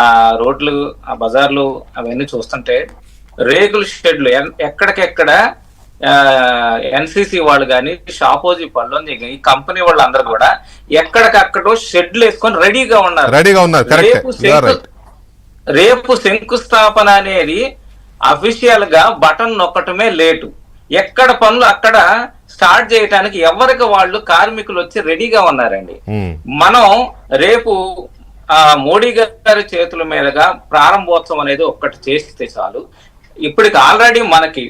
ఆ రోడ్లు, ఆ బజార్లు అవన్నీ చూస్తుంటే రేకుల షెడ్లు ఎక్కడికెక్కడ ఎన్సిసి వాళ్ళు కానీ, షాపోజీ పళ్ళు, ఈ కంపెనీ వాళ్ళు అందరూ కూడా ఎక్కడికక్కడ షెడ్లు వేసుకొని రెడీగా ఉన్నారు. రేపు శంకుస్థాపన అనేది అఫీషియల్ గా బటన్ నొక్కటమే లేటు. ఎక్కడ పనులు అక్కడ స్టార్ట్ చేయడానికి ఎవరికి వాళ్ళు కార్మికులు వచ్చి రెడీగా ఉన్నారండి. మనం రేపు మోడీ గారి చేతుల మీదుగా ప్రారంభోత్సవం అనేది ఒక్కటి చేస్తే చాలు. ఇప్పటికి ఆల్రెడీ మనకి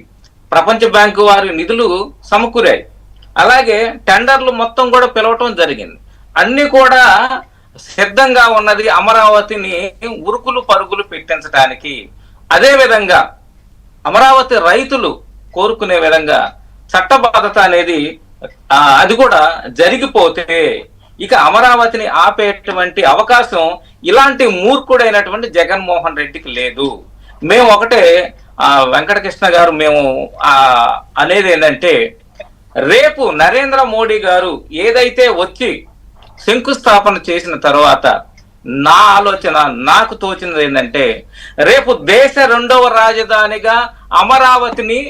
ప్రపంచ బ్యాంకు వారి నిధులు సమకూరాయి. అలాగే టెండర్లు మొత్తం కూడా పిలవటం జరిగింది. అన్ని కూడా సిద్ధంగా ఉన్నది అమరావతిని ఉరుకులు పరుగులు పెట్టించడానికి. అదే విధంగా అమరావతి రైతులు కోరుకునే విధంగా చట్టబద్ధత అనేది అది కూడా జరిగిపోతే ఇక అమరావతిని ఆపేటువంటి అవకాశం ఇలాంటి మూర్ఖుడైనటువంటి జగన్మోహన్ రెడ్డికి లేదు. మేము ఒకటే వెంకటకృష్ణ గారు మేము అనేది ఏంటంటే, రేపు నరేంద్ర మోడీ గారు ఏదైతే వచ్చి శంకుస్థాపన చేసిన తర్వాత నా ఆలోచన, నాకు తోచినది ఏంటంటే, రేపు దేశ 2వ రాజధానిగా అమరావతిని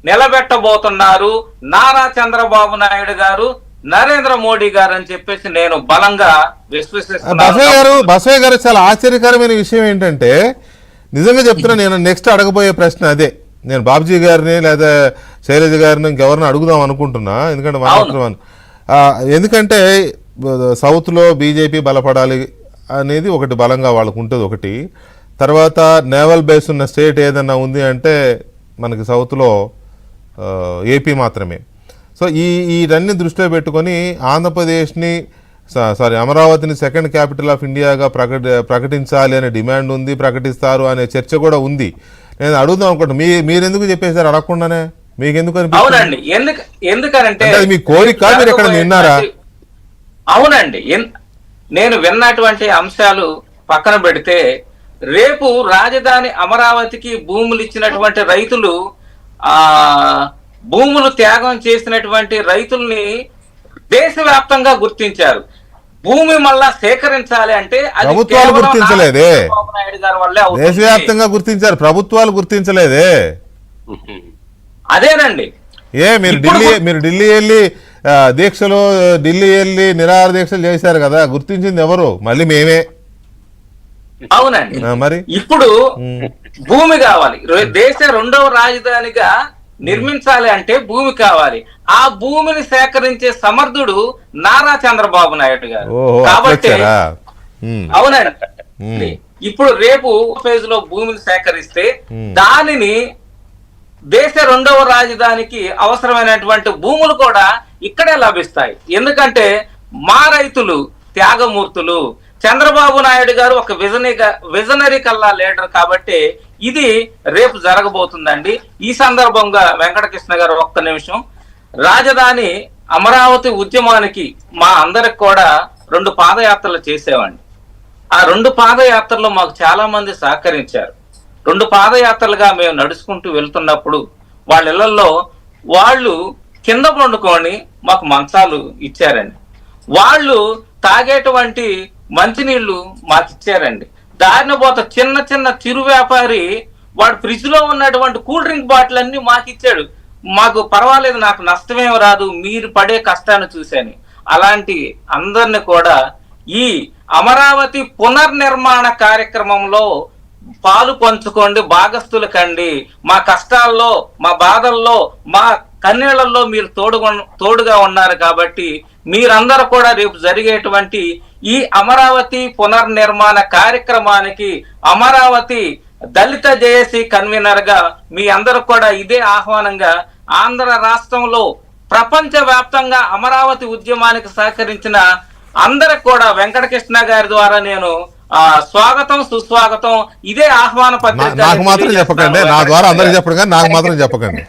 నిలబెట్టబోతున్నారు నారా చంద్రబాబు నాయుడు గారు, నరేంద్ర మోడీ గారు అని చెప్పేసి నేను బలంగా విశ్వసిస్తున్నాను. బసవయ్య గారు, చాలా ఆశ్చర్యకరమైన విషయం ఏంటంటే, నిజంగా చెప్తున్నా, నేను నెక్స్ట్ అడగబోయే ప్రశ్న అదే. నేను బాబుజీ గారిని లేదా శైలజ గారిని ఇంకెవరిని అడుగుదాం అనుకుంటున్నా. ఎందుకంటే సౌత్లో బీజేపీ బలపడాలి అనేది ఒకటి బలంగా వాళ్ళకు ఉంటుంది. ఒకటి తర్వాత నేవల్ బేస్ ఉన్న స్టేట్ ఏదన్నా ఉంది అంటే మనకి సౌత్లో ఏపీ మాత్రమే. సో ఇవన్నీ దృష్టిలో పెట్టుకొని ఆంధ్రప్రదేశ్ని అమరావతిని సెకండ్ క్యాపిటల్ ఆఫ్ ఇండియాగా ప్రకటించాలి అనే డిమాండ్ ఉంది, ప్రకటిస్తారు అనే చర్చ కూడా ఉంది. నేను అడుగుదాం అనుకుంటా, మీరు ఎందుకు చెప్పేశారు అడగకుండానే? మీకు ఎందుకు ఎందుకంటే మీ కోరిక, మీరు ఎక్కడ విన్నారా? అవునండి, నేను విన్నటువంటి అంశాలు పక్కన పెడితే, రేపు రాజధాని అమరావతికి భూములు ఇచ్చినటువంటి రైతులు, భూములు త్యాగం చేసినటువంటి రైతుల్ని దేశవ్యాప్తంగా గుర్తించారు. భూమి మళ్ళా సేకరించాలి అంటే ప్రభుత్వాలు గుర్తించలేదే, దేశవ్యాప్తంగా గుర్తించారు, ప్రభుత్వాలు గుర్తించలేదే. అదేనండి, మీరు ఢిల్లీ వెళ్ళి దీక్షలు, ఢిల్లీ వెళ్ళి నిరాహార దీక్షలు చేశారు కదా, గుర్తించింది ఎవరు? మళ్ళీ మేమే. అవునండి, మరి ఇప్పుడు భూమి కావాలి. దేశ 2వ రాజధానిగా నిర్మించాలి అంటే భూమి కావాలి. ఆ భూమిని సేకరించే సమర్థుడు నారా చంద్రబాబు నాయుడు గారు. కాబట్టి అవునండి, ఇప్పుడు రేపు ఫేజ్ లో భూమిని సేకరిస్తే దానిని దేశ 2వ రాజధానికి అవసరమైనటువంటి భూములు కూడా ఇక్కడే లభిస్తాయి. ఎందుకంటే మా రైతులు త్యాగమూర్తులు. చంద్రబాబు నాయుడు గారు ఒక విజనరీ కల్లా లీడర్. కాబట్టి ఇది రేపు జరగబోతుందండి. ఈ సందర్భంగా వెంకటకృష్ణ గారు ఒక్క నిమిషం, రాజధాని అమరావతి ఉద్యమానికి మా అందరికి కూడా 2 పాదయాత్రలు చేసేవాడిని. ఆ 2 పాదయాత్రలు మాకు చాలా మంది సహకరించారు. 2 పాదయాత్రలుగా మేము నడుచుకుంటూ వెళ్తున్నప్పుడు వాళ్ళ ఇళ్లలో వాళ్ళు కింద పండుకొని మాకు మంచాలు ఇచ్చారండి. వాళ్ళు తాగేటువంటి మంచినీళ్లు మాకు ఇచ్చారండి. దారిన పోత చిన్న చిన్న చిరు వ్యాపారి వాడు ఫ్రిడ్జ్ లో ఉన్నటువంటి కూల్ డ్రింక్ బాటిల్ అన్ని మాకు ఇచ్చాడు. మాకు పర్వాలేదు, నాకు నష్టమేం రాదు, మీరు పడే కష్టాన్ని చూశాను. అలాంటి అందరిని కూడా ఈ అమరావతి పునర్నిర్మాణ కార్యక్రమంలో పాలు పంచుకోండి, భాగస్థులు కండి. మా కష్టాల్లో, మా బాధల్లో, మా కన్నీళ్లలో మీరు తోడుగా ఉన్నారు. కాబట్టి మీరందరూ కూడా రేపు జరిగేటువంటి ఈ అమరావతి పునర్నిర్మాణ కార్యక్రమానికి అమరావతి దళిత జేఏసీ కన్వీనర్ గా మీ అందరూ కూడా ఇదే ఆహ్వానంగా, ఆంధ్ర రాష్ట్రంలో ప్రపంచ వ్యాప్తంగా అమరావతి ఉద్యమానికి సహకరించిన అందరికి కూడా వెంకటకృష్ణ గారి ద్వారా నేను స్వాగతం, సుస్వాగతం, ఇదే ఆహ్వాన పత్రిక. నాకు మాత్రం చెప్పకండి, నా ద్వారా అందరికి చెప్పండి, నాకు మాత్రం చెప్పకండి.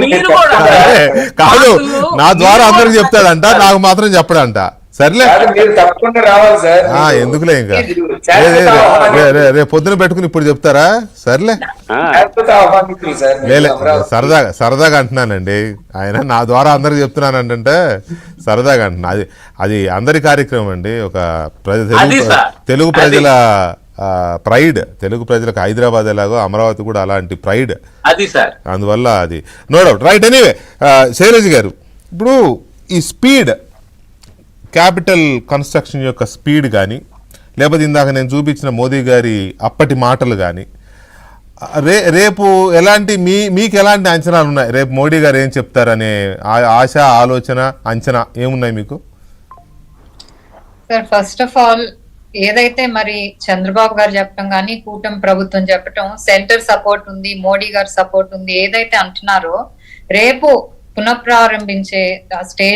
మీరు కూడా కాదు, నా ద్వారా అందరికి చెప్తాడంట, నాకు మాత్రం చెప్పడంట. సర్లే మీరు తప్పకుండా రావాలి సార్. ఎందుకులే ఇంకా శాశ్వత ఆహ్వానితులు. రేపు పొద్దున పెట్టుకుని ఇప్పుడు చెప్తారా? సర్లే శాశ్వత ఆహ్వానితులు సార్. లేలే సరదాగా అంటున్నానండి. ఆయన నా ద్వారా అందరికి చెప్తున్నానంటే సరదాగా అంటున్నా. అది అందరి కార్యక్రమం అండి. ఒక తెలుగు ప్రజల ప్రైడ్, తెలుగు ప్రజలకు హైదరాబాద్ ఎలాగో అమరావతి కూడా అలాంటి ప్రైడ్. అది సార్, అందువల్ల అది no doubt. Right. Anyway Shailaj గారు, ఇప్పుడు ఈ స్పీడ్, క్యాపిటల్ కన్స్ట్రక్షన్ యొక్క స్పీడ్ కానీ, లేకపోతే ఇందాక నేను చూపించిన మోదీ గారి అప్పటి మాటలు కానీ, రేపు ఎలాంటి మీకు ఎలాంటి అంచనాలు ఉన్నాయి? రేపు మోడీ గారు ఏం చెప్తారనే ఆశ, ఆలోచన, అంచనా ఏమున్నాయి మీకు? సార్, ఫస్ట్ ఆఫ్ ఆల్ ఏదైతే మరి చంద్రబాబు గారు చెప్పడం కానీ, కూటమి ప్రభుత్వం చెప్పటం, సెంటర్ సపోర్ట్ ఉంది, మోడీ గారు సపోర్ట్ ఉంది, ఏదైతే అంటున్నారో రేపు పునఃప్రారంభించే స్టేజ్